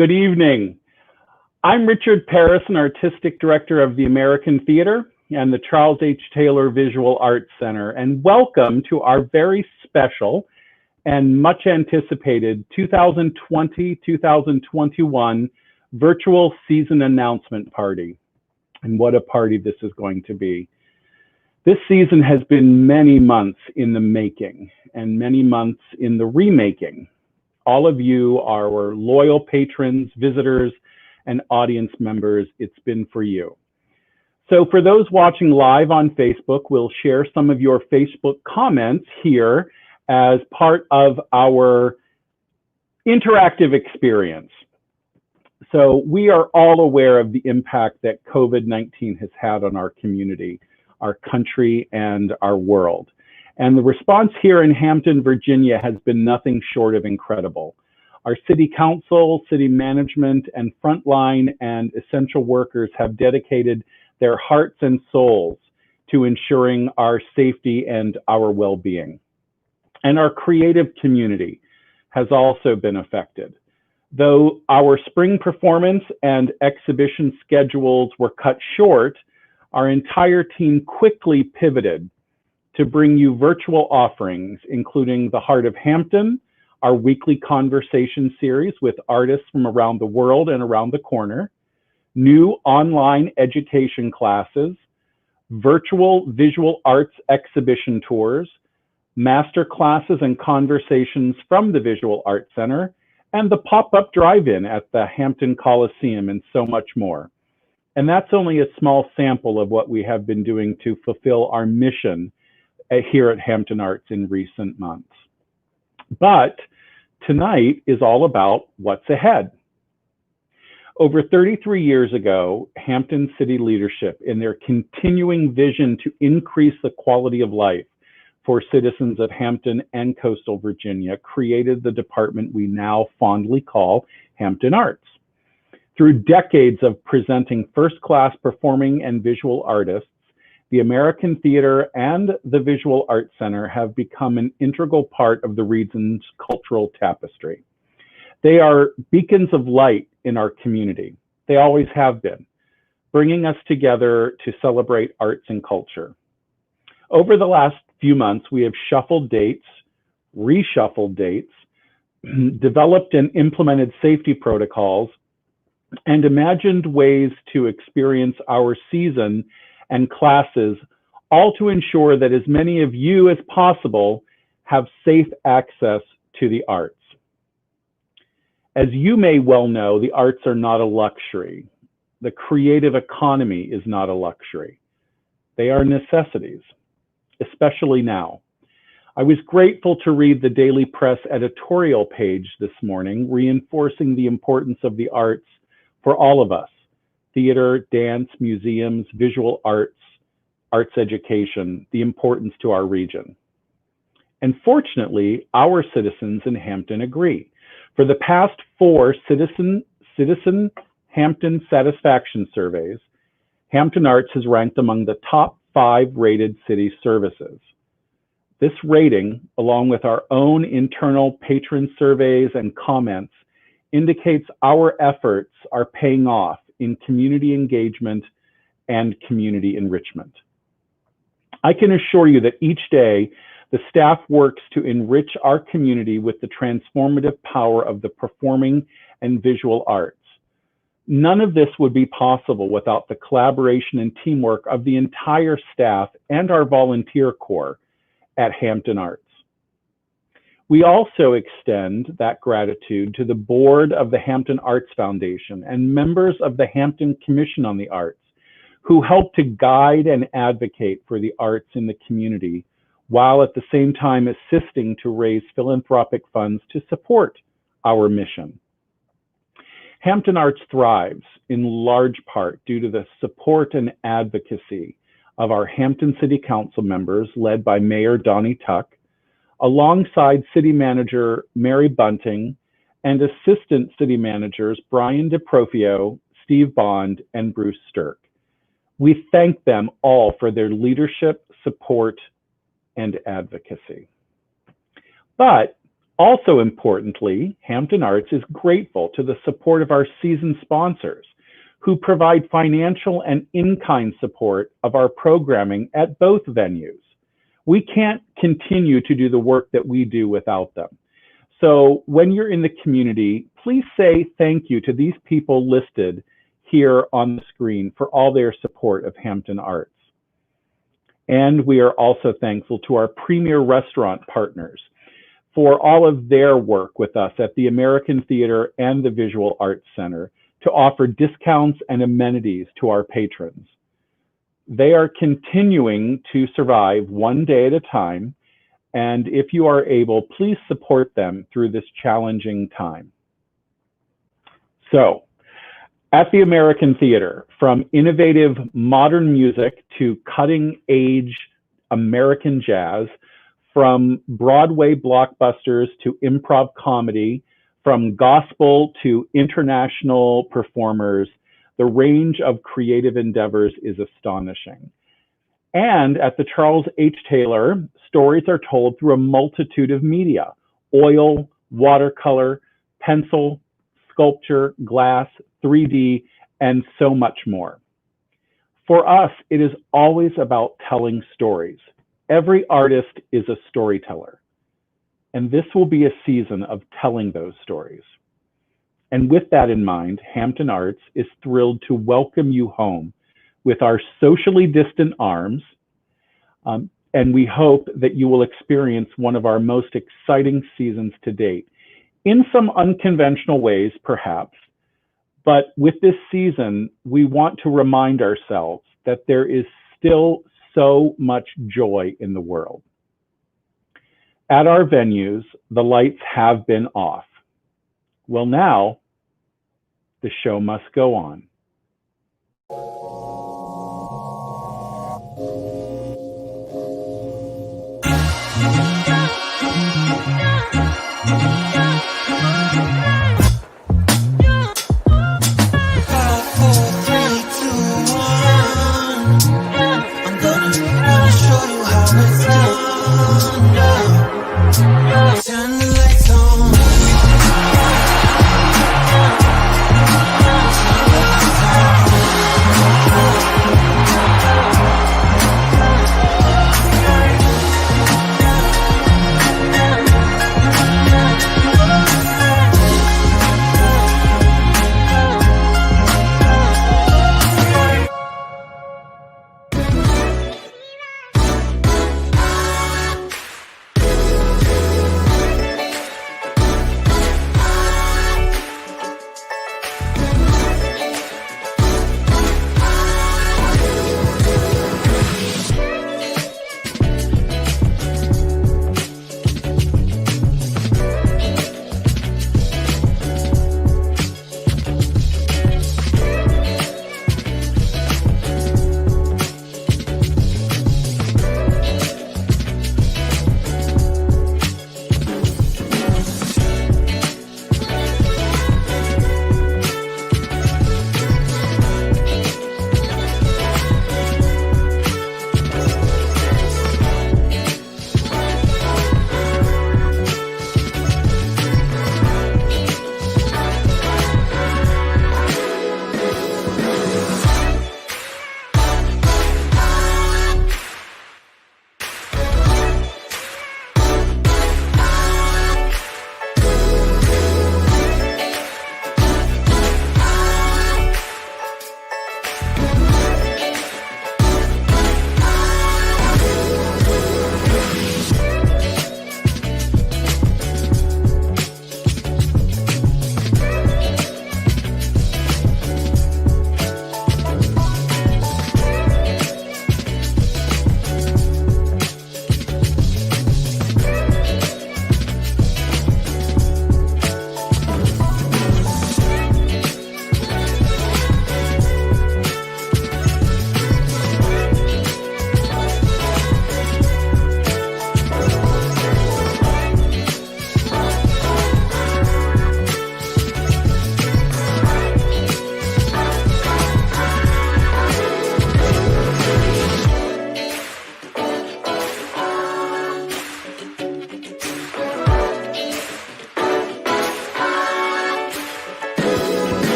Good evening. I'm Richard Parrison, Artistic Director of the American Theater and the Charles H. Taylor Visual Arts Center, and welcome to our very special and much anticipated 2020-2021 virtual season announcement party. And what a party this is going to be. This season has been many months in the making and many months in the remaking. All of you are our loyal patrons, visitors, and audience members. It's been for you. So for those watching live on Facebook, we'll share some of your Facebook comments here as part of our interactive experience. So we are all aware of the impact that COVID-19 has had on our community, our country, and our world. And the response here in Hampton, Virginia has been nothing short of incredible. Our city council, city management, and frontline and essential workers have dedicated their hearts and souls to ensuring our safety and our well-being. And our creative community has also been affected. Though our spring performance and exhibition schedules were cut short, our entire team quickly pivoted to bring you virtual offerings, including the Heart of Hampton, our weekly conversation series with artists from around the world and around the corner, new online education classes, virtual visual arts exhibition tours, master classes and conversations from the Visual Arts Center, and the pop-up drive-in at the Hampton Coliseum, and so much more. And that's only a small sample of what we have been doing to fulfill our mission here at Hampton Arts in recent months. But tonight is all about what's ahead. Over 33 years ago, Hampton City leadership, in their continuing vision to increase the quality of life for citizens of Hampton and coastal Virginia, created the department we now fondly call Hampton Arts. Through decades of presenting first-class performing and visual artists, the American Theater and the Visual Arts Center have become an integral part of the region's cultural tapestry. They are beacons of light in our community. They always have been, bringing us together to celebrate arts and culture. Over the last few months, we have shuffled dates, reshuffled dates, developed and implemented safety protocols, and imagined ways to experience our season and classes, all to ensure that as many of you as possible have safe access to the arts. As you may well know, the arts are not a luxury. The creative economy is not a luxury. They are necessities, especially now. I was grateful to read the Daily Press editorial page this morning, reinforcing the importance of the arts for all of us: theater, dance, museums, visual arts, arts education, the importance to our region. And fortunately, our citizens in Hampton agree. For the past 4 citizen Hampton satisfaction surveys, Hampton Arts has ranked among the top 5 rated city services. This rating, along with our own internal patron surveys and comments, indicates our efforts are paying off in community engagement and community enrichment. I can assure you that each day, the staff works to enrich our community with the transformative power of the performing and visual arts. None of this would be possible without the collaboration and teamwork of the entire staff and our volunteer corps at Hampton Arts. We also extend that gratitude to the board of the Hampton Arts Foundation and members of the Hampton Commission on the Arts, who help to guide and advocate for the arts in the community, while at the same time assisting to raise philanthropic funds to support our mission. Hampton Arts thrives in large part due to the support and advocacy of our Hampton City Council members, led by Mayor Donnie Tuck, alongside City Manager Mary Bunting and Assistant City Managers Brian DeProfio, Steve Bond, and Bruce Stirk. We thank them all for their leadership, support, and advocacy. But Also importantly, Hampton Arts is grateful to the support of our season sponsors who provide financial and in-kind support of our programming at both venues. We can't continue to do the work that we do without them. So when you're in the community, please say thank you to these people listed here on the screen for all their support of Hampton Arts. And we are also thankful to our premier restaurant partners for all of their work with us at the American Theater and the Visual Arts Center to offer discounts and amenities to our patrons. They are continuing to survive one day at a time, and if you are able, please support them through this challenging time. So, at the American Theater, from innovative modern music to cutting-edge American jazz, from Broadway blockbusters to improv comedy, from gospel to international performers, the range of creative endeavors is astonishing. And at the Charles H. Taylor, stories are told through a multitude of media: oil, watercolor, pencil, sculpture, glass, 3D, and so much more. For us, it is always about telling stories. Every artist is a storyteller, and this will be a season of telling those stories. And with that in mind, Hampton Arts is thrilled to welcome you home with our socially distant arms, and we hope that you will experience one of our most exciting seasons to date, in some unconventional ways, perhaps. But with this season, we want to remind ourselves that there is still so much joy in the world. At our venues, the lights have been off. Well, now, the show must go on.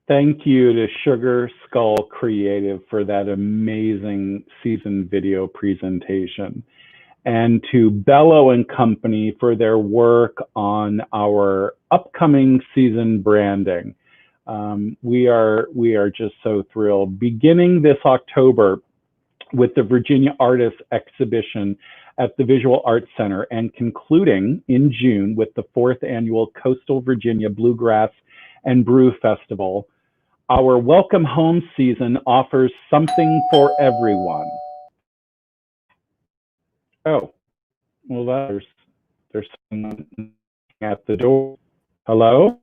Thank you to Sugar Skull Creative for that amazing season video presentation, and to Bello and Company for their work on our upcoming season branding. We are just so thrilled. Beginning this October with the Virginia Artists exhibition at the Visual Arts Center, and concluding in June with the 4th annual Coastal Virginia Bluegrass and Brew Festival, our Welcome Home season offers something for everyone. Oh, well, there's someone at the door. Hello?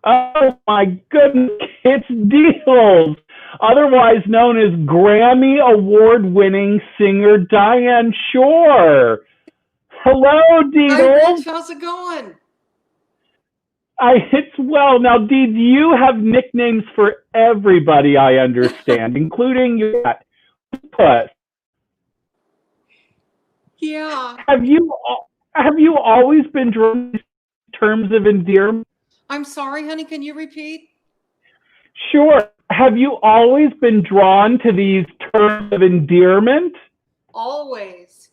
Oh my goodness, it's Deals, otherwise known as Grammy Award-winning singer Diane Shore. Hello, Deedles. Hi, Rich. How's it going? It's well. Now, Deeds, you have nicknames for everybody, I understand, including your Puss. Yeah. Have you always been drawn to terms of endearment? I'm sorry, honey. Can you repeat? Sure. Have you always been drawn to these terms of endearment? Always.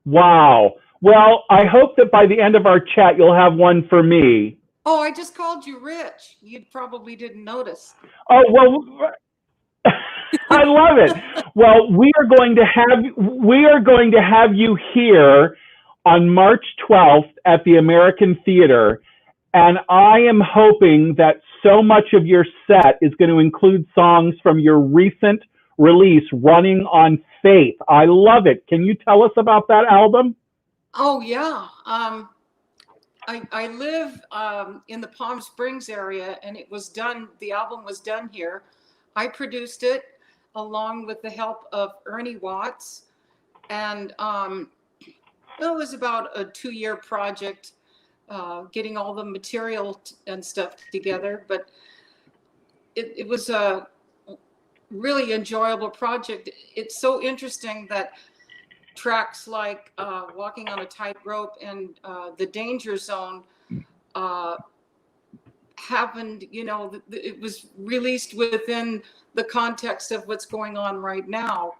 Wow. Well, I hope that by the end of our chat, you'll have one for me. Oh, I just called you Rich. You probably didn't notice. Oh, well, I love it. Well, we are going to have you here on March 12th at the American Theater. And I am hoping that so much of your set is going to include songs from your recent release, Running on Faith. I love it. Can you tell us about that album? Oh, yeah. I live in the Palm Springs area, and the album was done here. I produced it along with the help of Ernie Watts. And it was about a 2-year project, getting all the material and stuff together. But it was a really enjoyable project. It's so interesting that tracks like Walking on a Tightrope and The Danger Zone happened, it was released within the context of what's going on right now,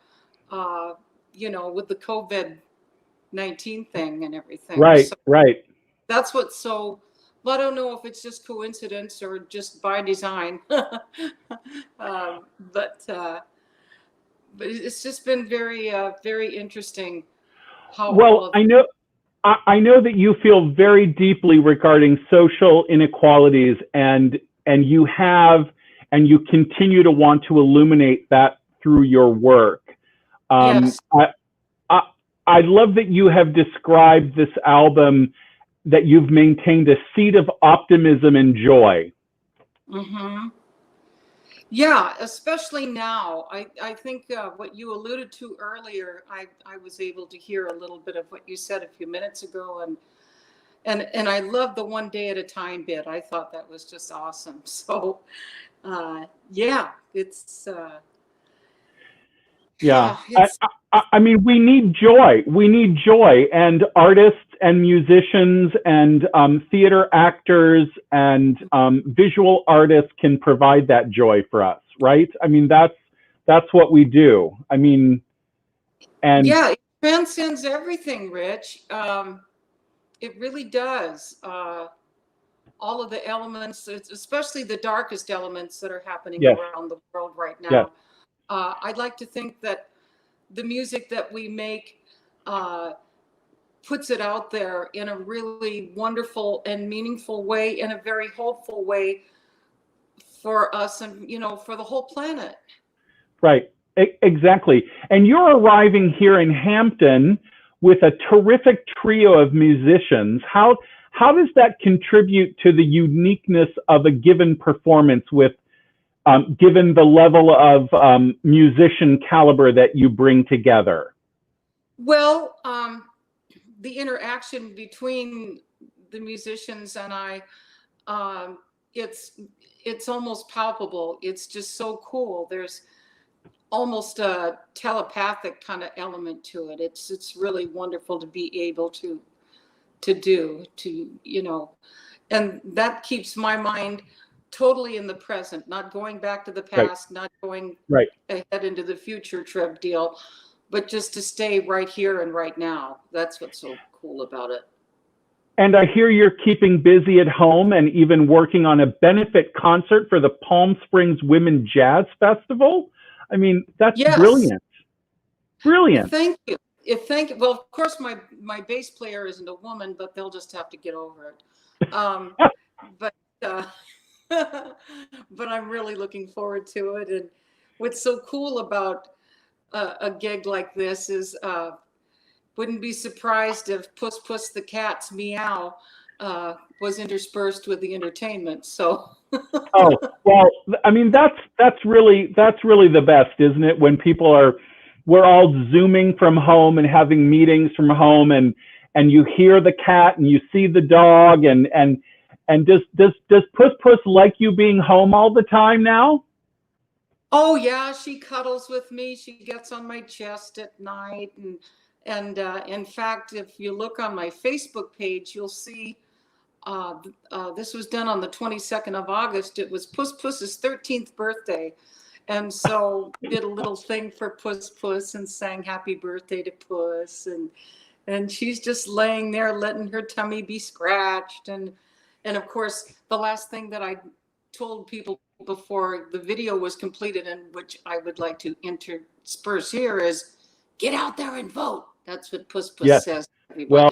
with the COVID-19 thing and everything. Right, so right. That's what's so, well, I don't know if it's just coincidence or just by design, but it's just been very, very interesting. Well, I know that you feel very deeply regarding social inequalities, and you continue to want to illuminate that through your work. Yes. I love that you have described this album, that you've maintained a seed of optimism and joy. Mm-hmm. Yeah, especially now. I think what you alluded to earlier, I was able to hear a little bit of what you said a few minutes ago, and I love the one day at a time bit. I thought that was just awesome. So, yeah, it's yeah. I mean, we need joy. We need joy, and artists and musicians and theater actors and visual artists can provide that joy for us, right? I mean, that's what we do. I mean, and yeah, it transcends everything, Rich. It really does. All of the elements, especially the darkest elements that are happening yes. around the world right now. Yes. I'd like to think that the music that we make puts it out there in a really wonderful and meaningful way, in a very hopeful way for us and, for the whole planet. Right, exactly. And you're arriving here in Hampton with a terrific trio of musicians. How does that contribute to the uniqueness of a given performance given the level of musician caliber that you bring together? Well, the interaction between the musicians and I, it's almost palpable. It's just so cool. There's almost a telepathic kind of element to it. It's really wonderful to be able to do, And that keeps my mind totally in the present, not going back to the Right. past, not going Right. ahead into the future trip deal, but just to stay right here and right now. That's what's so cool about it. And I hear you're keeping busy at home and even working on a benefit concert for the Palm Springs Women Jazz Festival. I mean, that's Yes. brilliant. Brilliant. Thank you. Well, of course, my bass player isn't a woman, but they'll just have to get over it. But but I'm really looking forward to it. And what's so cool about a gig like this is wouldn't be surprised if Puss Puss the Cat's meow was interspersed with the entertainment. So. Oh, well, I mean, that's really the best, isn't it? When we're all Zooming from home and having meetings from home, and you hear the cat and you see the dog, and does Puss like you being home all the time now? Oh yeah, she cuddles with me. She gets on my chest at night, and in fact, if you look on my Facebook page, you'll see this was done on the 22nd of August. It was Puss Puss's 13th birthday, and so did a little thing for Puss Puss and sang happy birthday to Puss, and she's just laying there letting her tummy be scratched, and of course the last thing that I told people before the video was completed, and which I would like to intersperse here, is get out there and vote. That's what Puss Puss says. Well,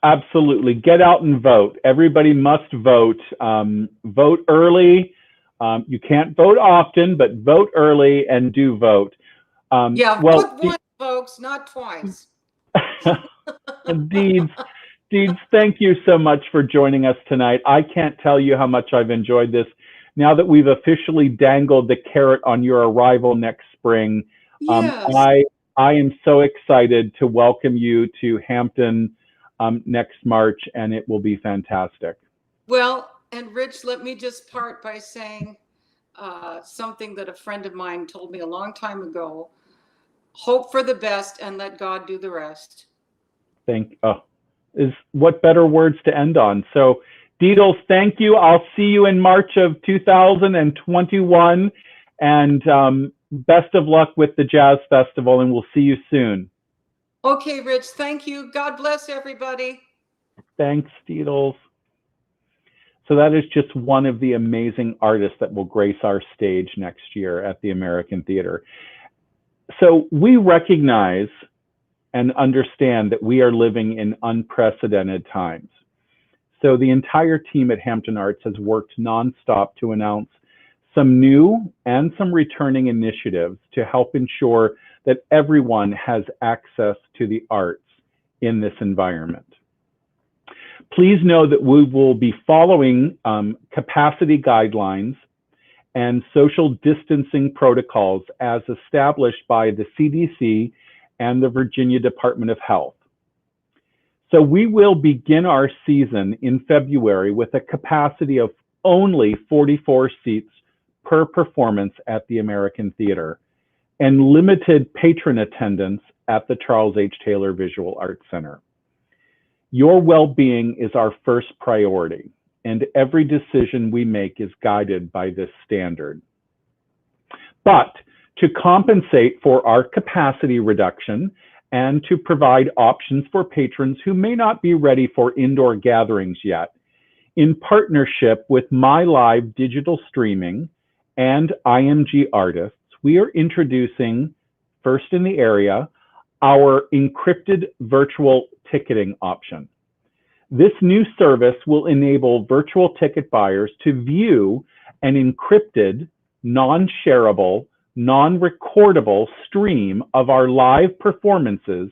absolutely. Get out and vote. Everybody must vote. Vote early. You can't vote often, but vote early and do vote. Vote once, folks, not twice. Deeds, thank you so much for joining us tonight. I can't tell you how much I've enjoyed this. Now that we've officially dangled the carrot on your arrival next spring, yes. I am so excited to welcome you to Hampton next March, and it will be fantastic. Well, and Rich, let me just part by saying something that a friend of mine told me a long time ago. Hope for the best and let God do the rest. What better words to end on? So, Deedles, thank you. I'll see you in March of 2021, and best of luck with the Jazz Festival, and we'll see you soon. Okay, Rich, thank you. God bless everybody. Thanks, Deedles. So that is just one of the amazing artists that will grace our stage next year at the American Theater. So we recognize and understand that we are living in unprecedented times. So the entire team at Hampton Arts has worked nonstop to announce some new and some returning initiatives to help ensure that everyone has access to the arts in this environment. Please know that we will be following capacity guidelines and social distancing protocols as established by the CDC and the Virginia Department of Health. So we will begin our season in February with a capacity of only 44 seats per performance at the American Theater and limited patron attendance at the Charles H. Taylor Visual Arts Center. Your well-being is our first priority, and every decision we make is guided by this standard. But to compensate for our capacity reduction and to provide options for patrons who may not be ready for indoor gatherings yet, in partnership with My Live Digital Streaming and IMG Artists, we are introducing, first in the area, our encrypted virtual ticketing option. This new service will enable virtual ticket buyers to view an encrypted, non-shareable, non-recordable stream of our live performances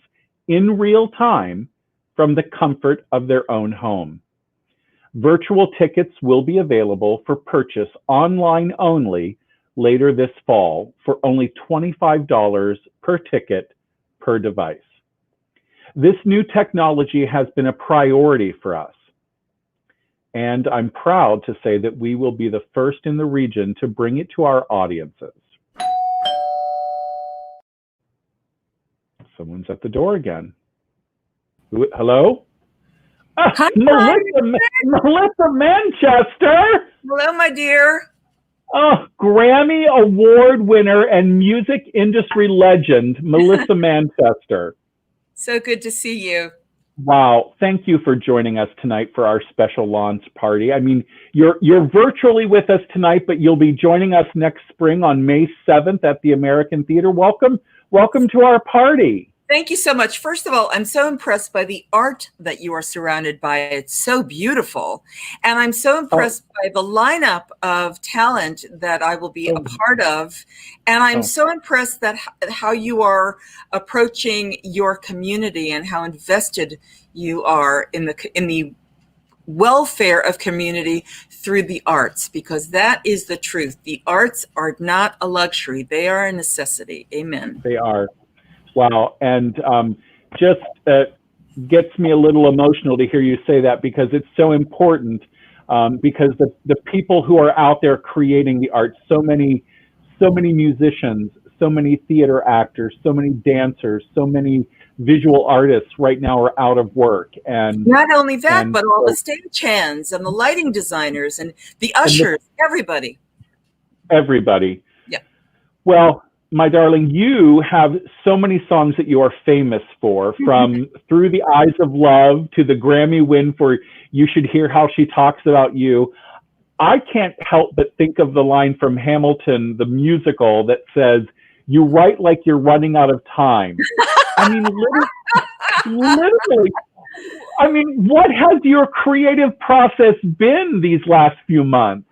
in real time from the comfort of their own home. Virtual tickets will be available for purchase online only later this fall for only $25 per ticket per device. This new technology has been a priority for us, and I'm proud to say that we will be the first in the region to bring it to our audiences. Someone's at the door again. Hello? Hi, Melissa Manchester. hello, my dear. Oh, Grammy Award winner and music industry legend, Melissa Manchester. So good to see you. Wow. Thank you for joining us tonight for our special launch party. I mean, you're virtually with us tonight, but you'll be joining us next spring on May 7th at the American Theater. Welcome to our party. Thank you so much. First of all, I'm so impressed by the art that you are surrounded by. It's so beautiful. And I'm so impressed by the lineup of talent that I will be a part of. And I'm so impressed that how you are approaching your community and how invested you are in the welfare of community through the arts, because that is the truth. The arts are not a luxury. They are a necessity. Amen. They are. Wow. And just gets me a little emotional to hear you say that, because it's so important, because the people who are out there creating the art, so many musicians, so many theater actors, so many dancers, so many visual artists right now are out of work. And not only that, but all the stagehands and the lighting designers and the ushers, everybody. Everybody. Yeah. Well, my darling, you have so many songs that you are famous for, from Through the Eyes of Love to the Grammy win for You Should Hear How She Talks About You. I can't help but think of the line from Hamilton, the musical, that says, "You write like you're running out of time." I mean, literally, I mean, what has your creative process been these last few months?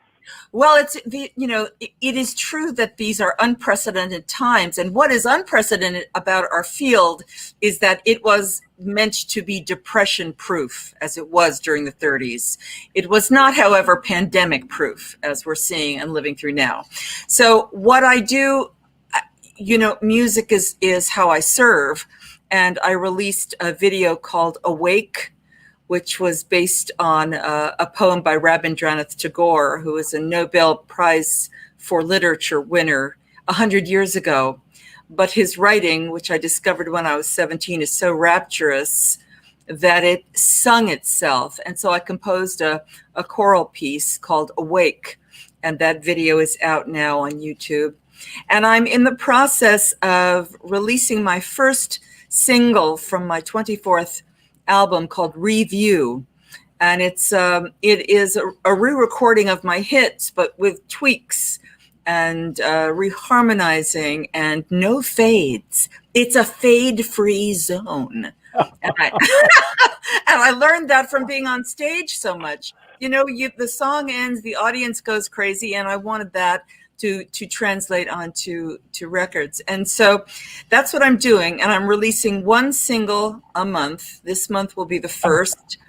Well, it is true that these are unprecedented times. And what is unprecedented about our field is that it was meant to be depression proof, as it was during the 30s. It was not, however, pandemic proof, as we're seeing and living through now. So what I do, music is how I serve. And I released a video called Awake, which was based on a poem by Rabindranath Tagore, who was a Nobel Prize for Literature winner 100 years ago. But his writing, which I discovered when I was 17, is so rapturous that it sung itself. And so I composed a choral piece called Awake, and that video is out now on YouTube. And I'm in the process of releasing my first single from my 24th album called Review, and it is a re-recording of my hits, but with tweaks and reharmonizing and no fades. It's a fade-free zone, and I learned that from being on stage so much. The song ends, the audience goes crazy, and I wanted that to translate onto records. And so that's what I'm doing. And I'm releasing one single a month. This month will be the first,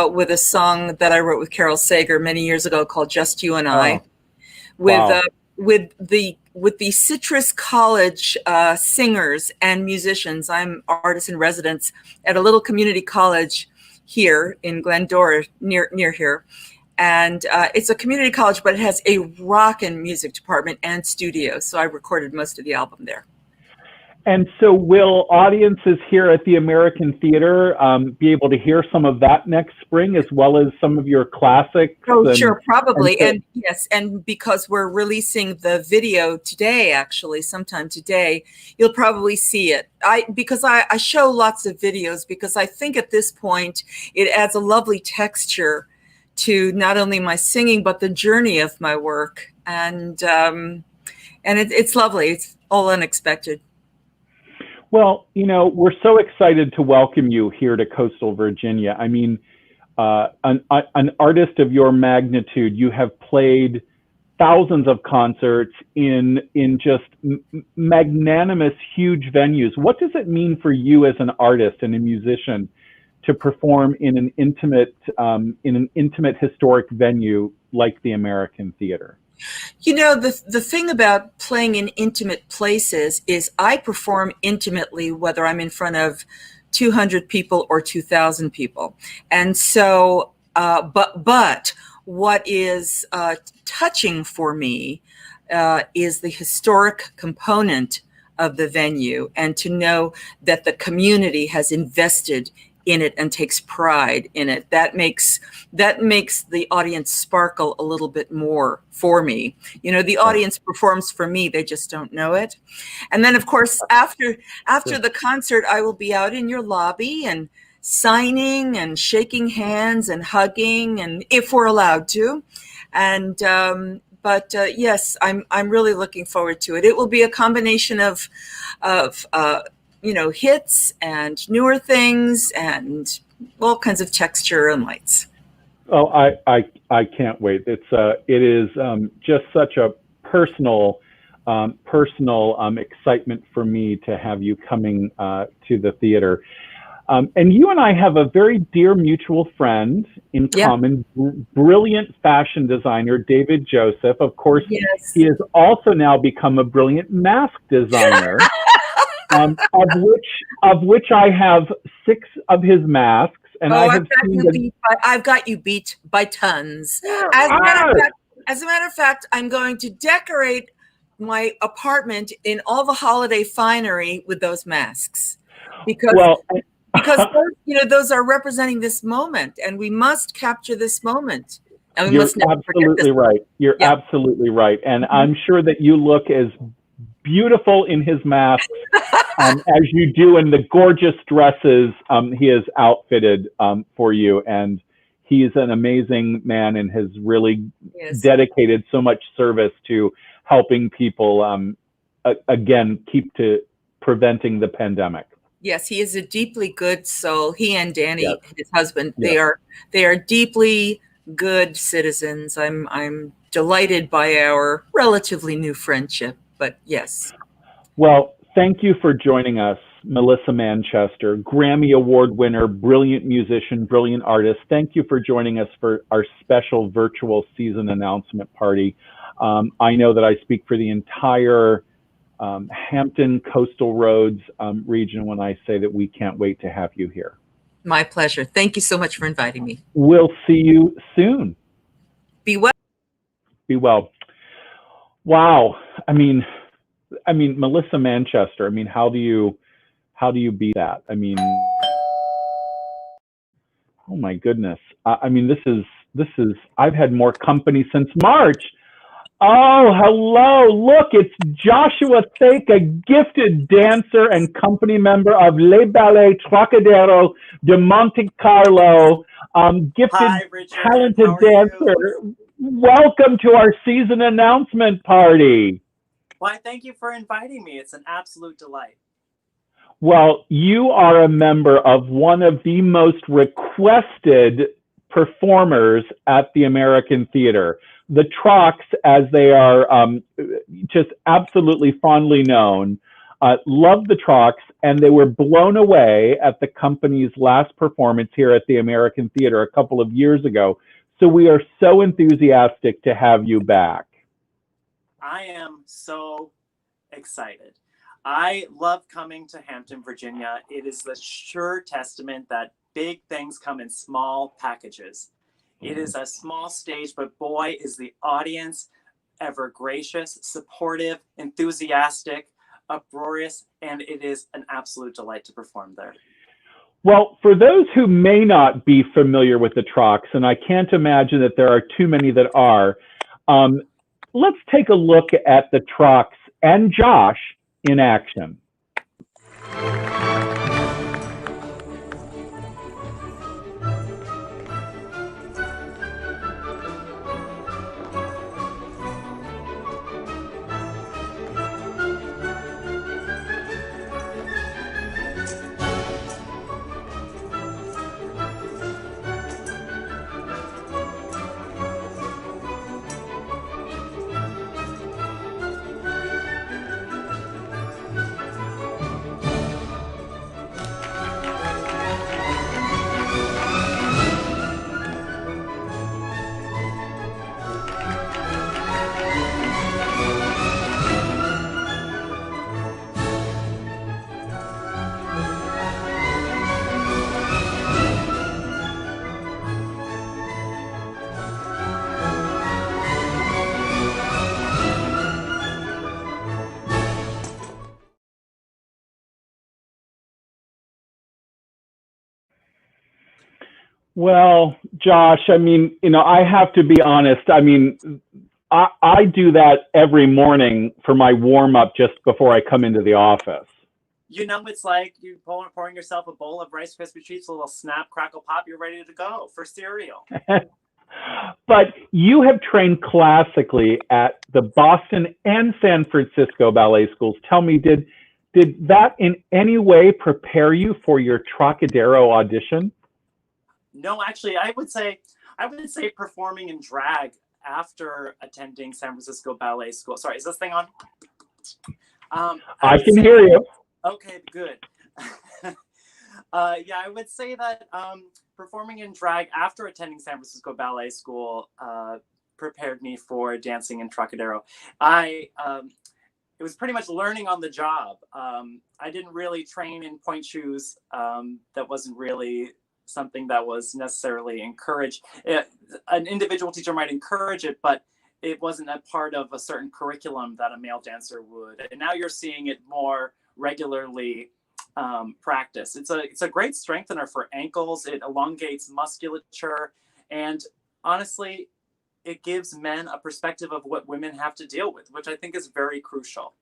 with a song that I wrote with Carol Sager many years ago called Just You and I, with the Citrus College singers and musicians. I'm artist in residence at a little community college here in Glendora, near here. And it's a community college, but it has a rockin' music department and studio. So I recorded most of the album there. And so will audiences here at the American Theater be able to hear some of that next spring, as well as some of your classics? Oh, sure, probably. And yes, and because we're releasing the video today, actually, sometime today, you'll probably see it. Because I show lots of videos, because I think at this point, it adds a lovely texture to not only my singing, but the journey of my work. And it's lovely. It's all unexpected. Well, we're so excited to welcome you here to coastal Virginia. I mean, an artist of your magnitude, you have played thousands of concerts in just magnanimous, huge venues. What does it mean for you as an artist and a musician to perform in an intimate historic venue like the American Theater? The thing about playing in intimate places is I perform intimately, whether I'm in front of 200 people or 2,000 people. And so, but what is touching for me is the historic component of the venue, and to know that the community has invested in it and takes pride in it. That makes the audience sparkle a little bit more for me. You know, the audience performs for me, they just don't know it. And then, of course, after the concert, I will be out in your lobby and signing and shaking hands and hugging, and if we're allowed to. And yes, I'm really looking forward to it. It will be a combination of hits and newer things and all kinds of texture and lights. Oh, I can't wait. It is just such a personal excitement for me to have you coming to the theater. And you and I have a very dear mutual friend in common, brilliant fashion designer, David Joseph. Of course, yes. He has also now become a brilliant mask designer, of which I have 6 of his masks. And I've got you beat by tons. As a matter of fact, I'm going to decorate my apartment in all the holiday finery with those masks because those are representing this moment, and we must capture this moment. And we must never forget this. Right. You're absolutely right. And I'm sure that you look as beautiful in his mask as you do in the gorgeous dresses he has outfitted for you. And he's an amazing man and has really dedicated so much service to helping people, again, keep to preventing the pandemic. Yes, he is a deeply good soul. He and Danny, his husband, they are deeply good citizens. I'm delighted by our relatively new friendship, but yes. Well, thank you for joining us, Melissa Manchester, Grammy Award winner, brilliant musician, brilliant artist. Thank you for joining us for our special virtual season announcement party. I know that I speak for the entire Hampton Coastal Roads region when I say that we can't wait to have you here. My pleasure. Thank you so much for inviting me. We'll see you soon. Be well. Be well. Wow. I mean, Melissa Manchester. I mean, how do you beat that? I mean, oh my goodness. I mean, this is. I've had more company since March. Oh, hello. Look, it's Joshua Thake, a gifted dancer and company member of Les Ballets Trocadero de Monte Carlo. Gifted, Hi, Richard. talented dancer. You? Welcome to our season announcement party. Why, thank you for inviting me. It's an absolute delight. Well, you are a member of one of the most requested performers at the American Theater. The Trocs, as they are just absolutely fondly known, love the Trocs, and they were blown away at the company's last performance here at the American Theater a couple of years ago. So we are so enthusiastic to have you back. I am so excited. I love coming to Hampton, Virginia. It is the sure testament that big things come in small packages. It is a small stage, but boy, is the audience ever gracious, supportive, enthusiastic, uproarious, and it is an absolute delight to perform there. Well, for those who may not be familiar with the Trocs, and I can't imagine that there are too many that are, let's take a look at the Trocs and Josh in action. Well, Josh, I mean, I have to be honest. I mean, I do that every morning for my warm up just before I come into the office. It's like you pouring yourself a bowl of Rice Krispie treats, a little snap, crackle, pop. You're ready to go for cereal. But you have trained classically at the Boston and San Francisco ballet schools. Tell me, did that in any way prepare you for your Trocadero audition? No, actually, I would say performing in drag after attending San Francisco Ballet School. Sorry, is this thing on? I can hear you. Okay, good. Yeah, I would say that performing in drag after attending San Francisco Ballet School prepared me for dancing in Trocadero. It was pretty much learning on the job. I didn't really train in point shoes. That wasn't really something that was necessarily encouraged. An individual teacher might encourage it, but it wasn't a part of a certain curriculum that a male dancer would. And now you're seeing it more regularly practice. It's a great strengthener for ankles. It elongates musculature, and honestly, it gives men a perspective of what women have to deal with, which I think is very crucial.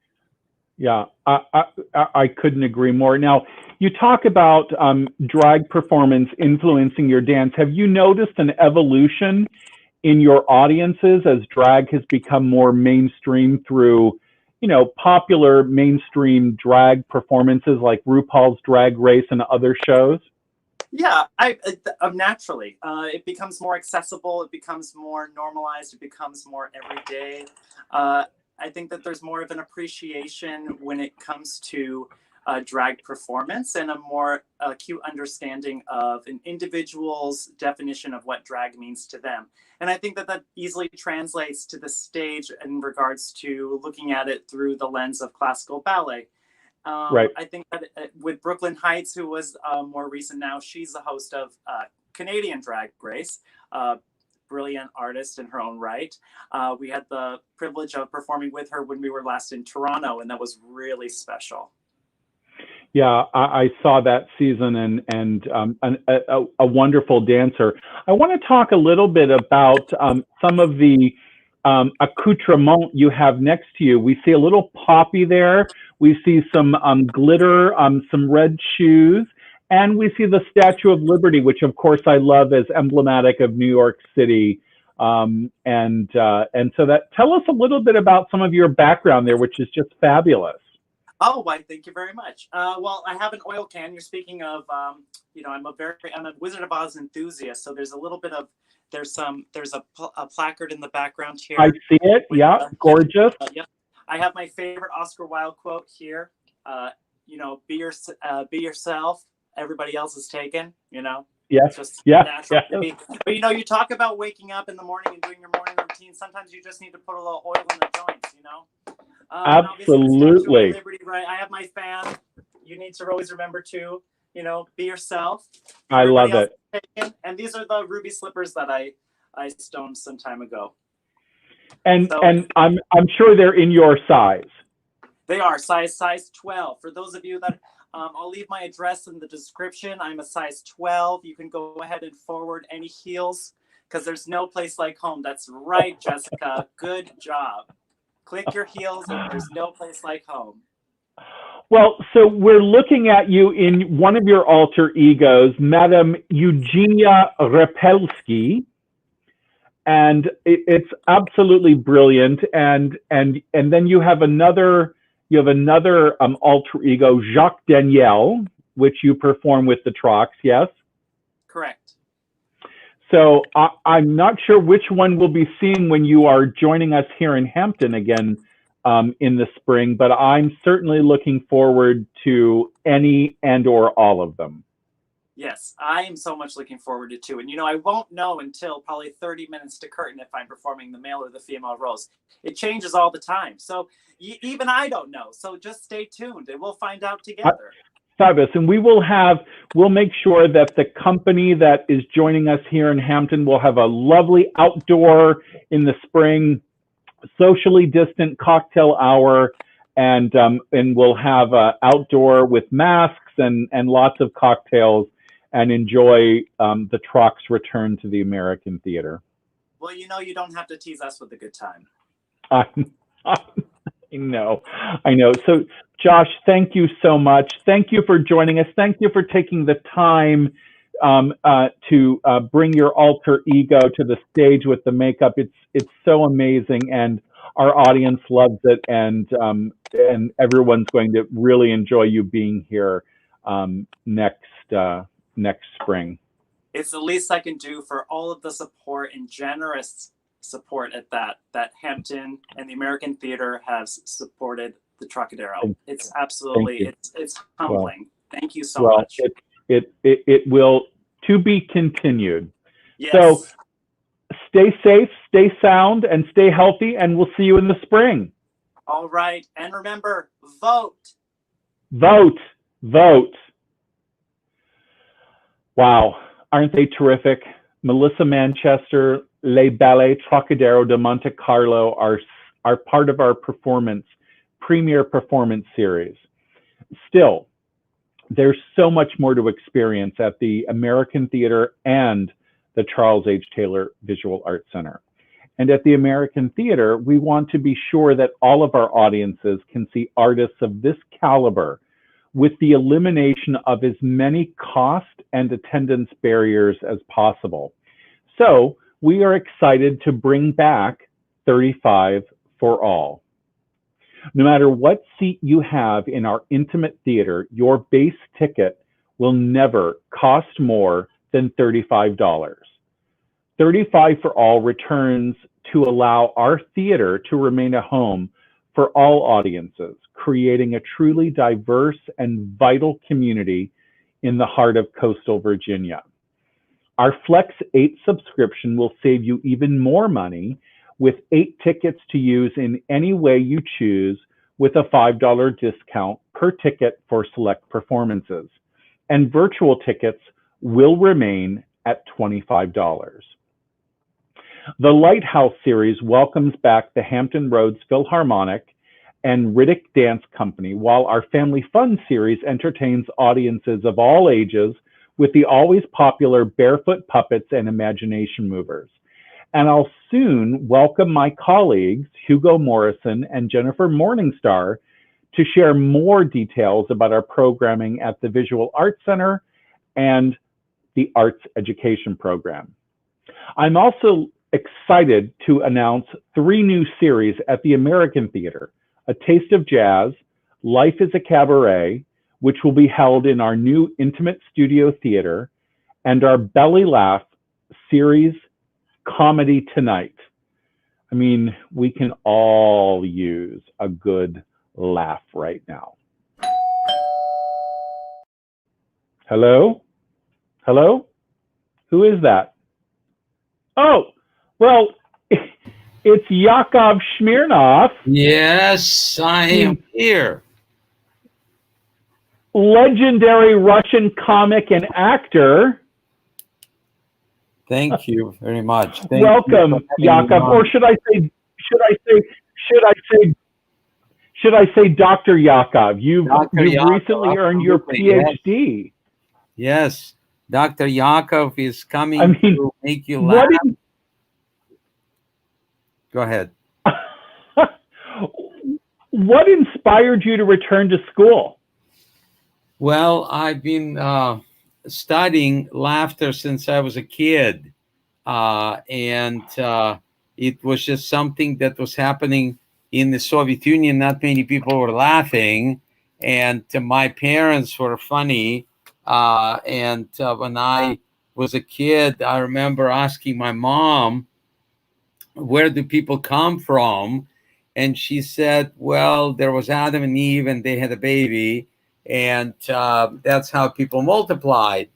Yeah, I couldn't agree more. Now, you talk about drag performance influencing your dance. Have you noticed an evolution in your audiences as drag has become more mainstream through, popular mainstream drag performances like RuPaul's Drag Race and other shows? Yeah, naturally, it becomes more accessible. It becomes more normalized. It becomes more everyday. I think that there's more of an appreciation when it comes to drag performance and a more acute understanding of an individual's definition of what drag means to them. And I think that easily translates to the stage in regards to looking at it through the lens of classical ballet. Right. I think that with Brooklyn Heights, who was more recent now, she's the host of Canadian Drag Race. Brilliant artist in her own right. We had the privilege of performing with her when we were last in Toronto, and that was really special. Yeah, I saw that season and a wonderful dancer. I want to talk a little bit about some of the accoutrement you have next to you. We see a little poppy there. We see some glitter, some red shoes. And we see the Statue of Liberty, which of course I love as emblematic of New York City. And so tell us a little bit about some of your background there, which is just fabulous. Oh, why, thank you very much. Well, I have an oil can. You're speaking of, I'm a Wizard of Oz enthusiast. So there's a little bit of, there's a placard in the background here. I see it. Yeah, gorgeous. Yep. I have my favorite Oscar Wilde quote here. Be yourself. Everybody else is taken, Yes. Just yeah. natural to be. But you talk about waking up in the morning and doing your morning routine. Sometimes you just need to put a little oil in the joints, Absolutely. Liberty, right? I have my fan. You need to always remember to, be yourself. I love it. And these are the ruby slippers that I stoned some time ago. And I'm sure they're in your size. They are size 12. For those of you that I'll leave my address in the description. I'm a size 12. You can go ahead and forward any heels because there's no place like home. That's right, Jessica. Good job. Click your heels and there's no place like home. Well, so we're looking at you in one of your alter egos, Madame Eugenia Repelski. And it's absolutely brilliant. And then you have another alter ego, Jacques Daniel, which you perform with the Trox, yes? Correct. So I'm not sure which one we'll be seeing when you are joining us here in Hampton again in the spring, but I'm certainly looking forward to any and or all of them. Yes, I am so much looking forward to it too. And I won't know until probably 30 minutes to curtain if I'm performing the male or the female roles. It changes all the time. So even I don't know. So just stay tuned and we'll find out together. Fabulous. And we'll make sure that the company that is joining us here in Hampton will have a lovely outdoor in the spring, socially distant cocktail hour. And we'll have outdoor with masks and lots of cocktails. and enjoy the Truck's return to the American Theater. Well, you know, you don't have to tease us with a good time. I know. So, Josh, thank you so much. Thank you for joining us. Thank you for taking the time to bring your alter ego to the stage with the makeup. It's so amazing, and our audience loves it, and everyone's going to really enjoy you being here next spring. It's the least I can do for all of the support and generous support at that Hampton and the American Theater has supported the Trocadero. It's absolutely, it's humbling. Thank you so much. It will to be continued. Yes. So stay safe, stay sound, and stay healthy, and we'll see you in the spring. All right. And remember, vote. Vote. Vote. Wow. Aren't they terrific? Melissa Manchester, Les Ballets Trocadero de Monte Carlo are part of our premier performance series. Still, there's so much more to experience at the American Theater and the Charles H. Taylor Visual Arts Center. And at the American Theater, we want to be sure that all of our audiences can see artists of this caliber with the elimination of as many cost and attendance barriers as possible. So we are excited to bring back 35 for all. No matter what seat you have in our intimate theater, your base ticket will never cost more than $35. 35 for all returns to allow our theater to remain a home for all audiences, creating a truly diverse and vital community in the heart of coastal Virginia. Our Flex 8 subscription will save you even more money with 8 tickets to use in any way you choose, with a $5 discount per ticket for select performances. And virtual tickets will remain at $25. The Lighthouse series welcomes back the Hampton Roads Philharmonic and Riddick Dance Company, while our Family Fun series entertains audiences of all ages with the always popular Barefoot Puppets and Imagination Movers. And I'll soon welcome my colleagues, Hugo Morrison and Jennifer Morningstar, to share more details about our programming at the Visual Arts Center and the Arts Education Program. I'm also excited to announce 3 new series at the American Theater: A Taste of Jazz, Life is a Cabaret, which will be held in our new Intimate Studio Theater, and our Belly Laugh series, Comedy Tonight. I mean, we can all use a good laugh right now. Hello? Hello? Who is that? Oh, well, it's Yakov Smirnov. Yes, I am here. Legendary Russian comic and actor. Thank you very much. Welcome, Yakov. Or should I say Dr. Yakov? You've recently earned your PhD. Yes. Dr. Yakov is coming to make you laugh. Go ahead. What inspired you to return to school? Well, I've been studying laughter since I was a kid. And it was just something that was happening in the Soviet Union. Not many people were laughing. And my parents were funny. And when I was a kid, I remember asking my mom, where do people come from? And she said, well, there was Adam and Eve and they had a baby. And that's how people multiplied.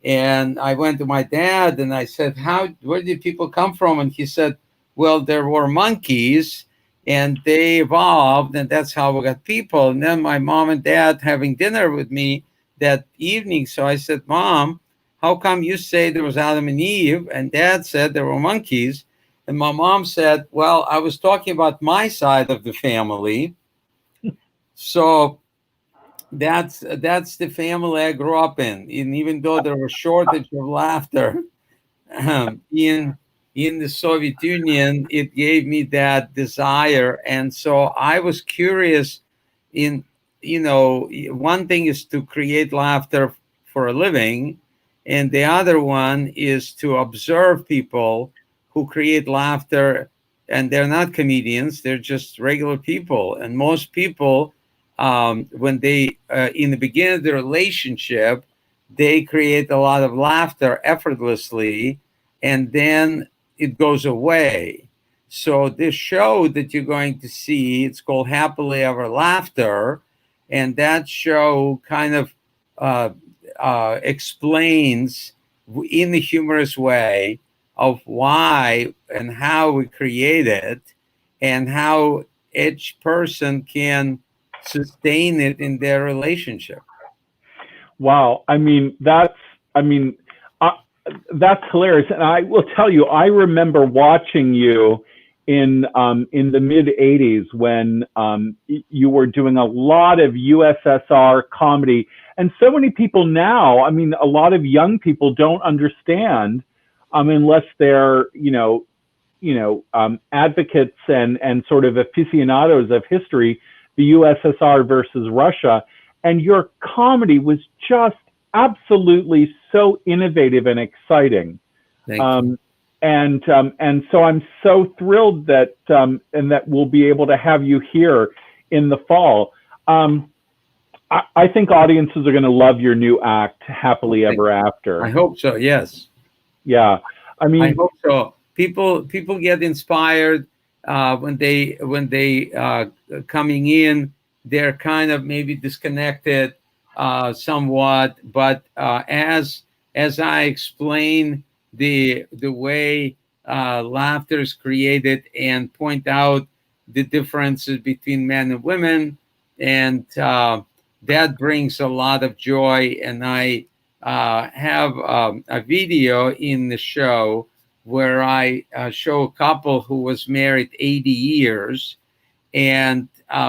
And I went to my dad and I said, where did people come from? And he said, well, there were monkeys and they evolved and that's how we got people. And then my mom and dad having dinner with me that evening. So I said, Mom, how come you say there was Adam and Eve? And Dad said there were monkeys. And my mom said, well, I was talking about my side of the family. So that's the family I grew up in. And even though there was shortage of laughter in the Soviet Union, it gave me that desire. And so I was curious in, one thing is to create laughter for a living, and the other one is to observe people who create laughter, and they're not comedians, they're just regular people. And most people, when they in the beginning of the relationship, they create a lot of laughter effortlessly, and then it goes away. So this show that you're going to see, it's called Happily Ever Laughter, and that show kind of uh, explains in a humorous way of why and how we create it, and how each person can sustain it in their relationship. Wow. I mean, uh, that's hilarious. And I will tell you, I remember watching you in the mid '80s when you were doing a lot of USSR comedy. And so many people now, I mean, a lot of young people don't understand, unless they're, advocates and sort of aficionados of history, the USSR versus Russia. And your comedy was just absolutely so innovative and exciting. Thank you. And so I'm so thrilled that and that we'll be able to have you here in the fall. I think audiences are going to love your new act, Happily Ever After. I hope so. Yes. Yeah. I I hope so. People get inspired when they coming in. They're kind of maybe disconnected somewhat, but as I explain the way laughter is created and point out the differences between men and women, and that brings a lot of joy. And I have a video in the show where I show a couple who was married 80 years. And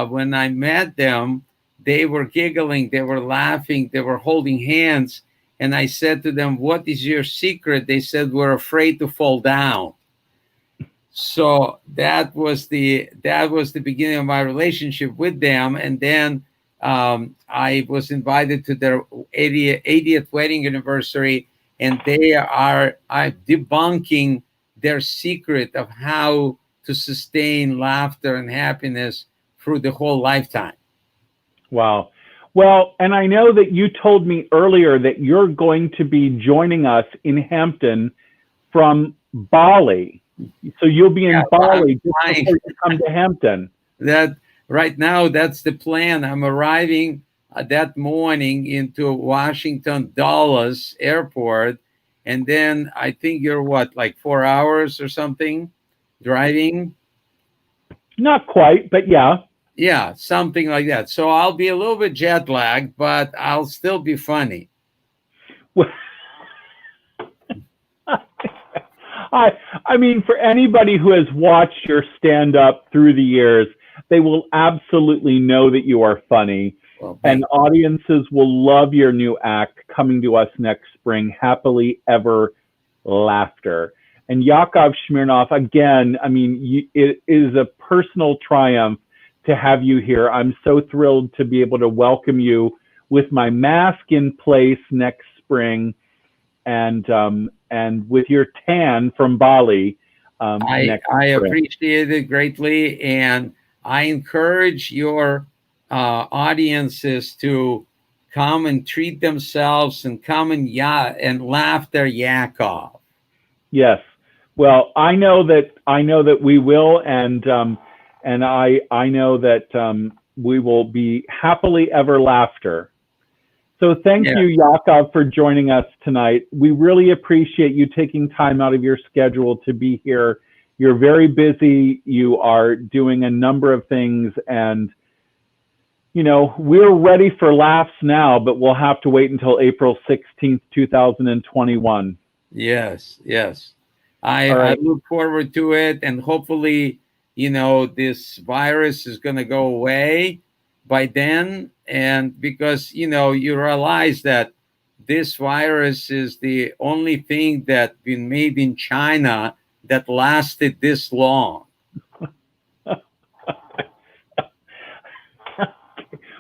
when I met them, they were giggling, they were laughing, they were holding hands. And I said to them, "What is your secret?" They said, "We're afraid to fall down." So that was the beginning of my relationship with them. And then I was invited to their 80th wedding anniversary, and they are debunking their secret of how to sustain laughter and happiness through the whole lifetime. Wow. Well, and I know that you told me earlier that you're going to be joining us in Hampton from Bali. So you'll be in Bali just before you come to Hampton. That right now, that's the plan. I'm arriving that morning into Washington Dulles Airport, and then I think you're what, like 4 hours or something driving? Not quite, but yeah. Yeah, something like that. So I'll be a little bit jet lagged, but I'll still be funny. I mean, for anybody who has watched your stand up through the years, they will absolutely know that you are funny. Well, and audiences will love your new act coming to us next spring, Happily Ever Laughter. And Yakov Smirnoff, again, I mean, it is a personal triumph to have you here. I'm so thrilled to be able to welcome you with my mask in place next spring, and with your tan from Bali. I appreciate it greatly, and I encourage your audiences to come and treat themselves and come and laugh their yak off. Yes. Well, I know that we will, and I know that we will be happily ever laughter. So thank you, Yakov, for joining us tonight. We really appreciate you taking time out of your schedule to be here. You're very busy. You are doing a number of things, and we're ready for laughs now, but we'll have to wait until April 16th, 2021. Yes. I look forward to it, and hopefully, this virus is going to go away. by then, and because you realize that this virus is the only thing that been made in China that lasted this long.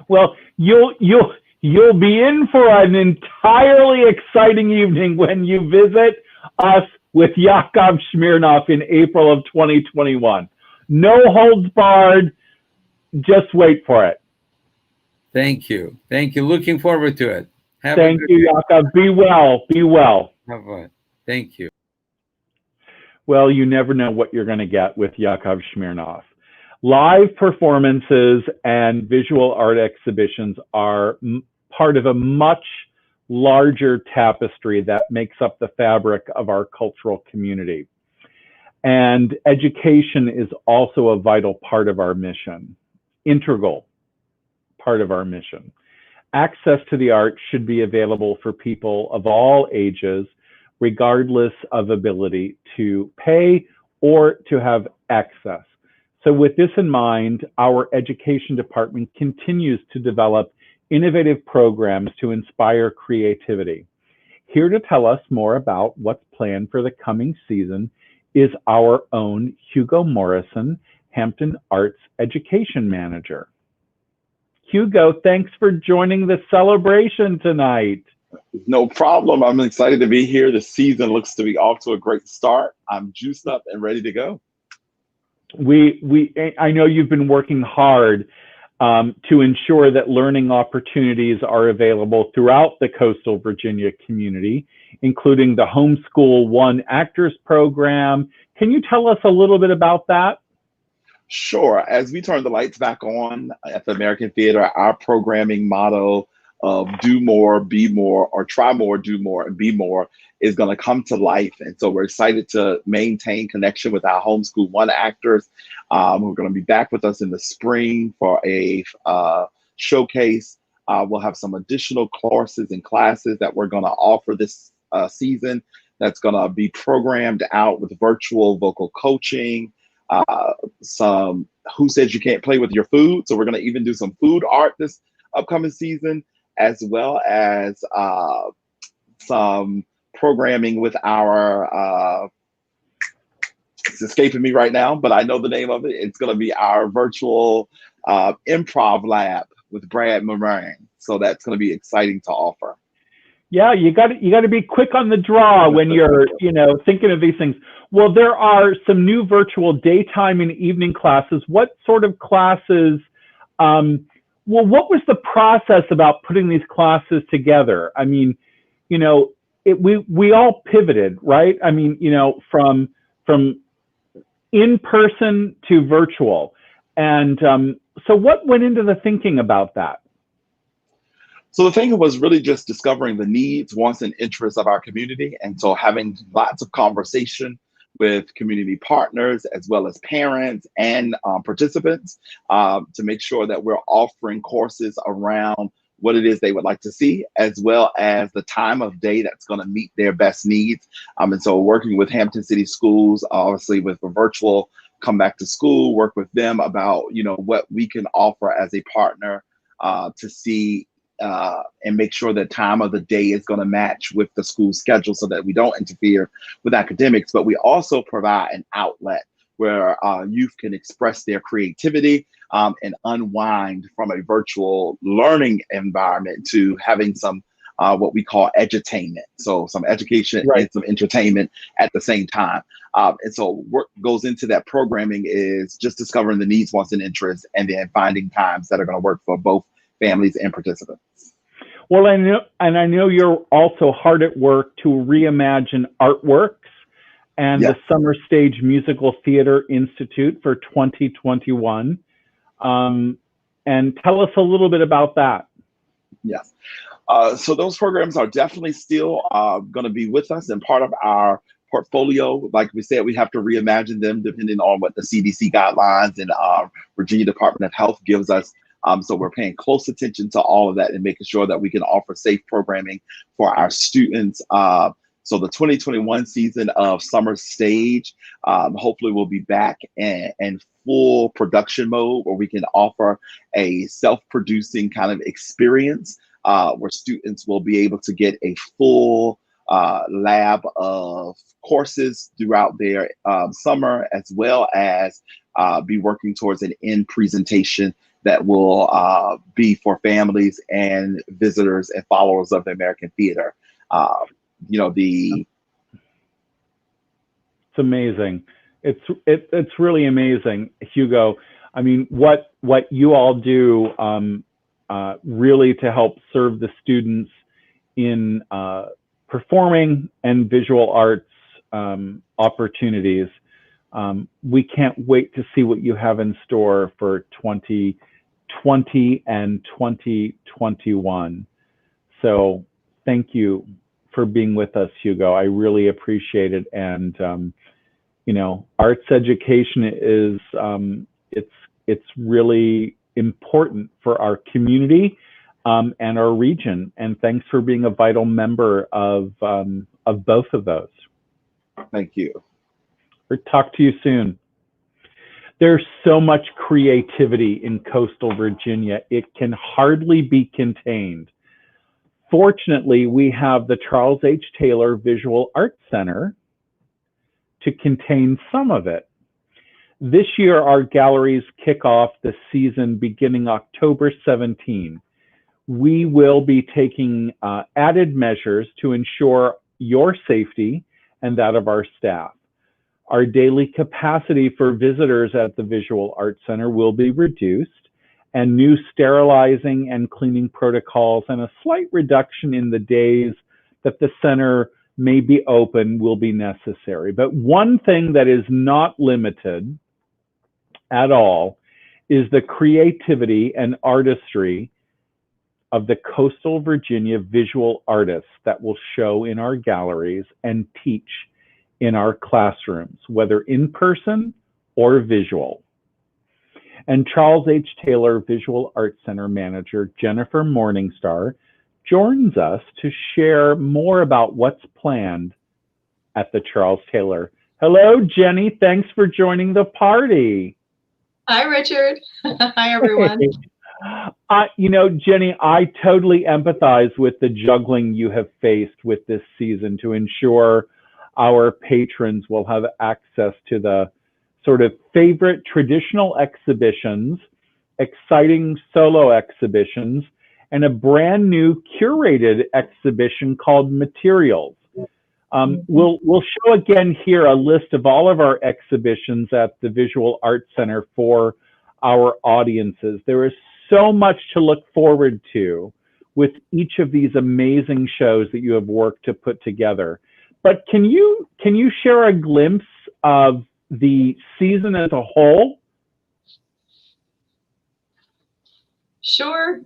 Well, you'll be in for an entirely exciting evening when you visit us with Yakov Smirnoff in April of 2021. No holds barred. Just wait for it. Thank you. Looking forward to it. Thank you, Yakov. Be well. Have fun. Thank you. Well, you never know what you're going to get with Yakov Smirnoff. Live performances and visual art exhibitions are part of a much larger tapestry that makes up the fabric of our cultural community. And education is also a vital part of our mission, integral part of our mission. Access to the arts should be available for people of all ages, regardless of ability to pay or to have access. So with this in mind, our education department continues to develop innovative programs to inspire creativity. Here to tell us more about what's planned for the coming season is our own Hugo Morrison, Hampton Arts Education Manager. Hugo, thanks for joining the celebration tonight. No problem. I'm excited to be here. The season looks to be off to a great start. I'm juiced up and ready to go. I know you've been working hard to ensure that learning opportunities are available throughout the coastal Virginia community, including the Homeschool One Actors Program. Can you tell us a little bit about that? Sure. As we turn the lights back on at the American Theater, our programming motto of do more, be more, or try more, do more, and be more is going to come to life. And so we're excited to maintain connection with our Homeschool One actors. Who are going to be back with us in the spring for a showcase. We'll have some additional courses and classes that we're going to offer this season that's going to be programmed out with virtual vocal coaching, some Who Said You Can't Play With Your Food. So we're going to even do some food art this upcoming season, as well as some programming with our, it's escaping me right now, but I know the name of it. It's going to be our virtual improv lab with Brad Moran. So that's going to be exciting to offer. Yeah, you got to be quick on the draw when you're, thinking of these things. Well, there are some new virtual daytime and evening classes. What sort of classes? What was the process about putting these classes together? I mean, we all pivoted, right? I mean, from in person to virtual, and so what went into the thinking about that? So the thing was really just discovering the needs, wants, and interests of our community. And so having lots of conversation with community partners, as well as parents and participants, to make sure that we're offering courses around what it is they would like to see, as well as the time of day that's going to meet their best needs. And so working with Hampton City Schools, obviously with the virtual come back to school, work with them about, what we can offer as a partner to see and make sure that time of the day is going to match with the school schedule so that we don't interfere with academics. But we also provide an outlet where youth can express their creativity and unwind from a virtual learning environment to having some what we call edutainment. So some education and some entertainment at the same time. And so what goes into that programming is just discovering the needs, wants, and interests, and then finding times that are going to work for both families and participants. Well, I know you're also hard at work to reimagine artworks and the Summer Stage Musical Theater Institute for 2021. And tell us a little bit about that. Yes. So those programs are definitely still going to be with us and part of our portfolio. Like we said, we have to reimagine them depending on what the CDC guidelines and Virginia Department of Health gives us. So we're paying close attention to all of that and making sure that we can offer safe programming for our students. So the 2021 season of Summer Stage, hopefully we'll be back and full production mode where we can offer a self-producing kind of experience where students will be able to get a full lab of courses throughout their summer, as well as be working towards an end presentation that will be for families and visitors and followers of the American theater. It's amazing. It's really amazing, Hugo. I mean, what you all do really to help serve the students in performing and visual arts opportunities. We can't wait to see what you have in store for 2020 and 2021. So thank you for being with us, Hugo. I really appreciate it. And arts education is it's really important for our community and our region. And thanks for being a vital member of both of those. Thank you. Or talk to you soon. There's so much creativity in coastal Virginia, it can hardly be contained. Fortunately, we have the Charles H. Taylor Visual Arts Center to contain some of it. This year, our galleries kick off the season beginning October 17. We will be taking added measures to ensure your safety and that of our staff. Our daily capacity for visitors at the Visual Arts Center will be reduced, and new sterilizing and cleaning protocols and a slight reduction in the days that the center may be open will be necessary. But one thing that is not limited at all is the creativity and artistry of the coastal Virginia visual artists that will show in our galleries and teach in our classrooms, whether in person or visual. And Charles H. Taylor Visual Arts Center manager Jennifer Morningstar joins us to share more about what's planned at the Charles Taylor. Hello, Jenny. Thanks for joining the party. Hi, Richard. Hi, everyone. Jenny, I totally empathize with the juggling you have faced with this season to ensure our patrons will have access to the sort of favorite traditional exhibitions, exciting solo exhibitions, and a brand new curated exhibition called Materials. We'll show again here a list of all of our exhibitions at the Visual Arts Center for our audiences. There is so much to look forward to with each of these amazing shows that you have worked to put together. But can you share a glimpse of the season as a whole? Sure.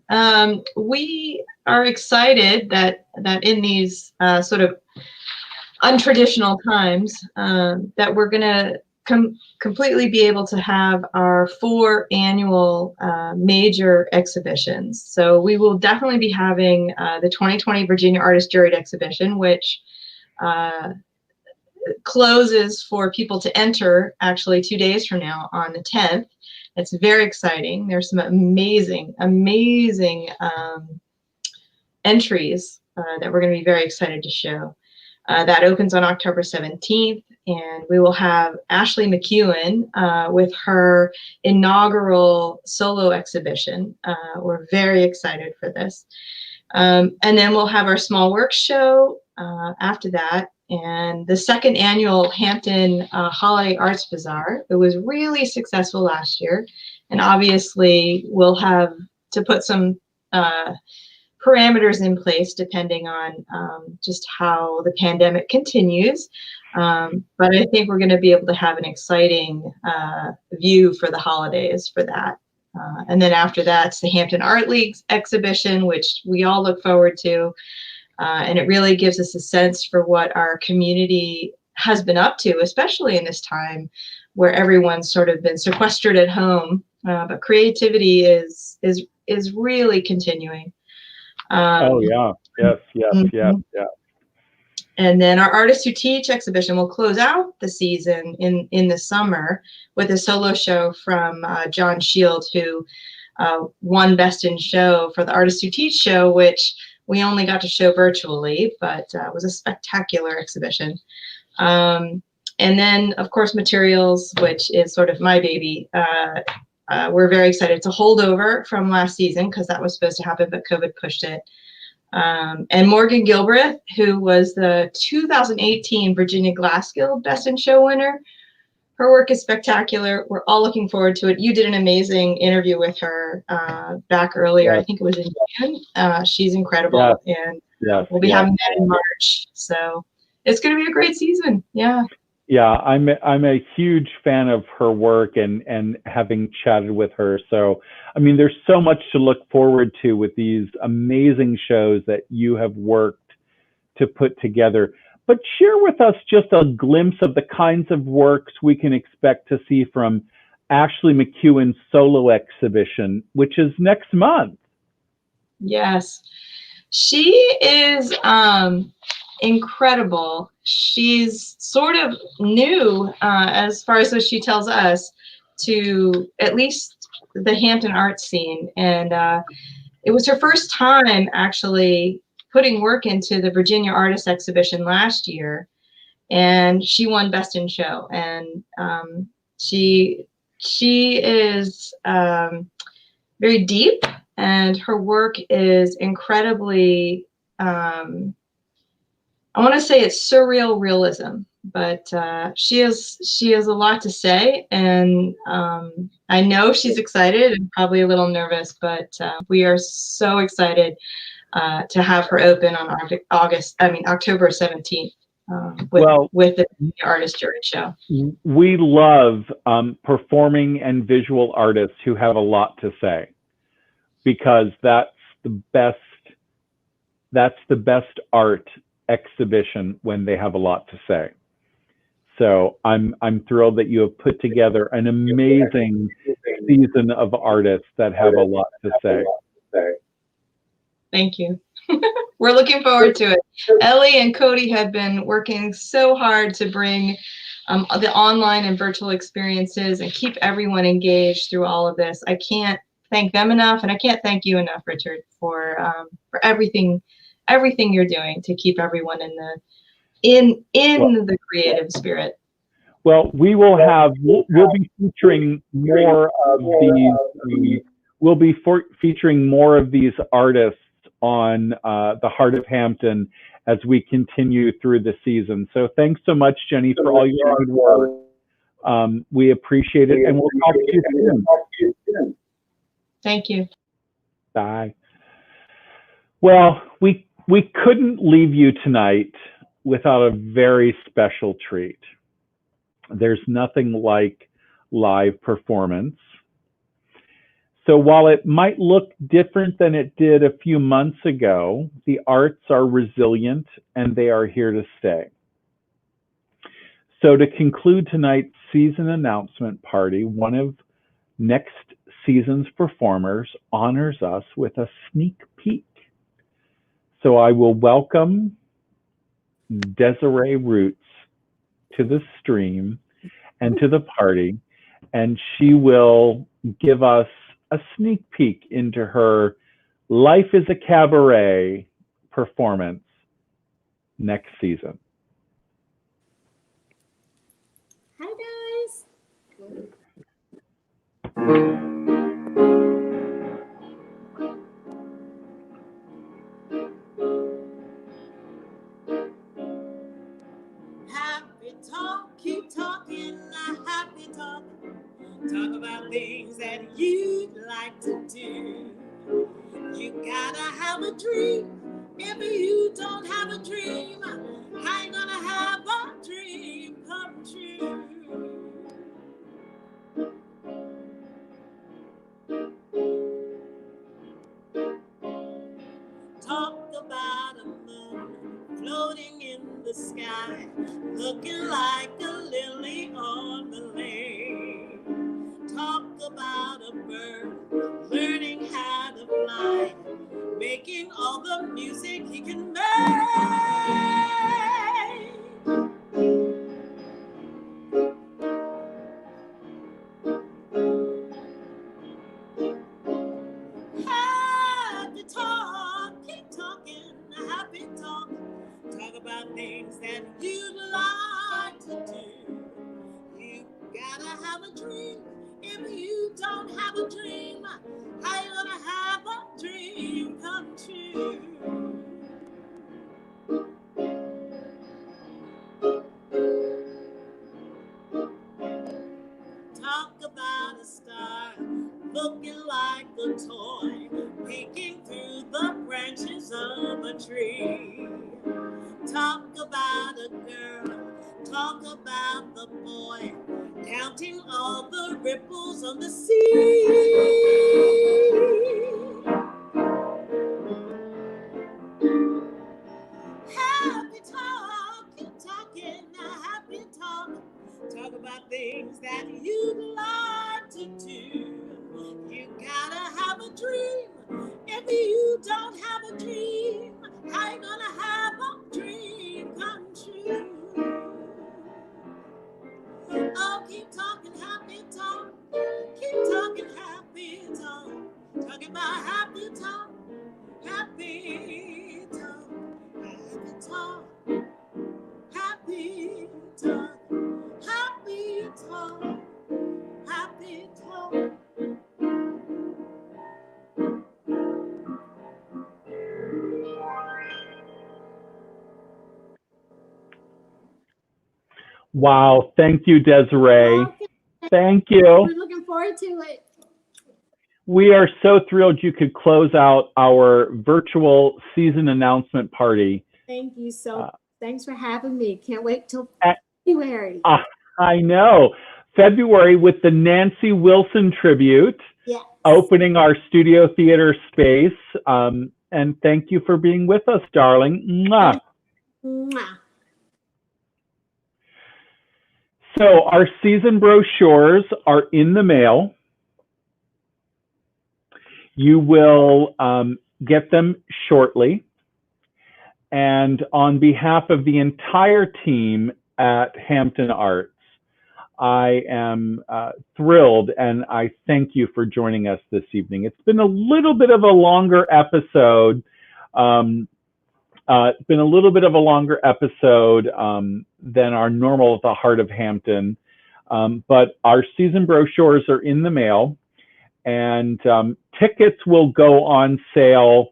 We are excited that in these sort of untraditional times that we're going to completely be able to have our 4 annual major exhibitions. So we will definitely be having the 2020 Virginia Artist Juried Exhibition, which closes for people to enter actually 2 days from now on the 10th. It's very exciting. There's some amazing entries that we're going to be very excited to show. That opens on October 17th, and we will have Ashley McEwen with her inaugural solo exhibition. We're very excited for this. And then we'll have our small work show after that, and the 2nd annual Hampton Holiday Arts Bazaar. It was really successful last year, and obviously we'll have to put some parameters in place depending on just how the pandemic continues. But I think we're going to be able to have an exciting view for the holidays for that. And then after that, it's the Hampton Art League's exhibition, which we all look forward to. And it really gives us a sense for what our community has been up to, especially in this time where everyone's sort of been sequestered at home. But creativity is really continuing. Oh yeah, yes. And then our Artists Who Teach exhibition will close out the season in the summer with a solo show from John Shield, who won Best in Show for the Artists Who Teach show, which we only got to show virtually, but it was a spectacular exhibition. And then, of course, Materials, which is sort of my baby. We're very excited. It's a holdover from last season because that was supposed to happen, but COVID pushed it. And Morgan Gilbreth, who was the 2018 Virginia Glass Guild Best in Show winner. Her work is spectacular. We're all looking forward to it. You did an amazing interview with her back earlier. I think it was in June. She's incredible. And we'll be having that in March. So it's going to be a great season. Yeah. Yeah, I'm a huge fan of her work and having chatted with her. So, I mean, there's so much to look forward to with these amazing shows that you have worked to put together. But share with us just a glimpse of the kinds of works we can expect to see from Ashley McEwen's solo exhibition, which is next month. Yes, she is incredible. She's sort of new, as far as what she tells us, to at least the Hampton Arts scene. And it was her first time actually putting work into the Virginia Artist Exhibition last year. And she won Best in Show. And she is very deep, and her work is incredibly, I want to say it's surreal realism, but she has a lot to say, and I know she's excited and probably a little nervous, but we are so excited to have her open on October 17th with the Artist Jury Show. We love performing and visual artists who have a lot to say, because that's the best art exhibition when they have a lot to say. So I'm thrilled that you have put together an amazing season of artists that have a lot to say. Thank you. We're looking forward to it. Ellie and Cody have been working so hard to bring the online and virtual experiences and keep everyone engaged through all of this. I can't thank them enough, and I can't thank you enough, Richard, for everything you're doing to keep everyone in the creative spirit. Well, we'll be featuring more of these. We'll be featuring more of these artists on the Heart of Hampton as we continue through the season. So thanks so much, Jenny, for all your hard work. We appreciate it, and we'll talk to you soon. Thank you. Bye. Well, we couldn't leave you tonight without a very special treat. There's nothing like live performance. So while it might look different than it did a few months ago, the arts are resilient and they are here to stay. So to conclude tonight's season announcement party, one of next season's performers honors us with a sneak peek. So I will welcome Desiree Roots to the stream and to the party, and she will give us a sneak peek into her Life is a Cabaret performance next season. Hi, guys. Happy talk, keep talking, a happy talk. Talk about things that you'd like to do. You gotta have a dream. If you don't have a dream, how you gonna have a dream come true? Talk about a moon floating in the sky, looking like a lily on the lake. Talk about a bird learning how to fly, making all the music he can make. gotta have a dream. If you don't have a dream, how you gonna have a dream come true? Talk about a star looking like a toy, peeking through the branches of a tree. Talk about a girl, talk about the boy, counting all the ripples on the sea. Happy talk, keep talking, happy talk. Talk about things that you'd like to do. You gotta have a dream. If you don't have a dream, how you gonna have a dream come true? Oh, keep talking happy talk. Keep talking happy talk. Talking about happy talk. Happy talk. Happy talk. Happy talk. Happy talk. Happy talk. Wow. Thank you, Desiree. Okay, Thank you. we're looking forward to it. We are so thrilled you could close out our virtual season announcement party. Thank you so much. Thanks for having me. Can't wait till At- February. I know. February with the Nancy Wilson tribute, Yes. opening our studio theater space. And thank you for being with us, darling. Mwah. Mwah. So our season brochures are in the mail. You will get them shortly. And on behalf of the entire team at Hampton Arts, I am thrilled, and I thank you for joining us this evening. It's been a little bit of a longer episode. Than our normal The Heart of Hampton, but our season brochures are in the mail, and tickets will go on sale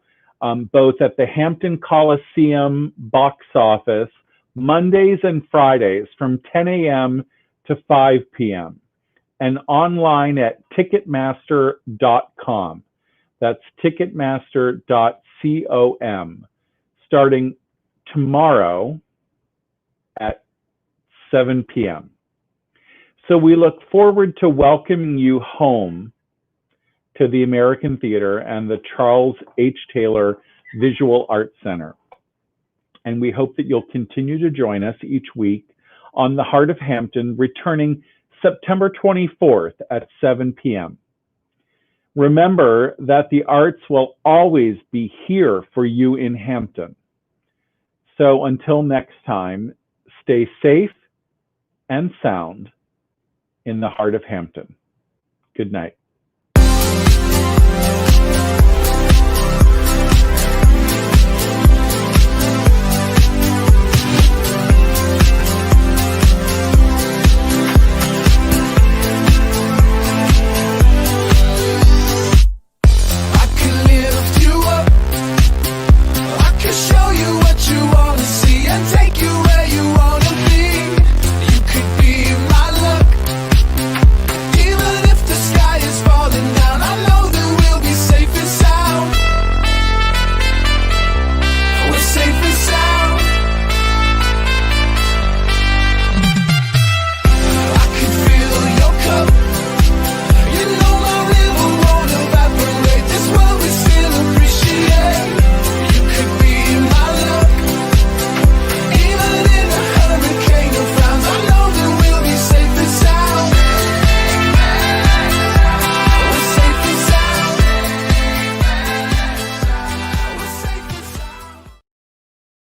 both at the Hampton Coliseum box office Mondays and Fridays from 10 a.m. to 5 p.m. and online at Ticketmaster.com. That's Ticketmaster.com, starting tomorrow at 7 p.m. So we look forward to welcoming you home to the American Theater and the Charles H. Taylor Visual Arts Center. And we hope that you'll continue to join us each week on The Heart of Hampton, returning September 24th at 7 p.m. Remember that the arts will always be here for you in Hampton. So until next time, stay safe and sound in the heart of Hampton. Good night.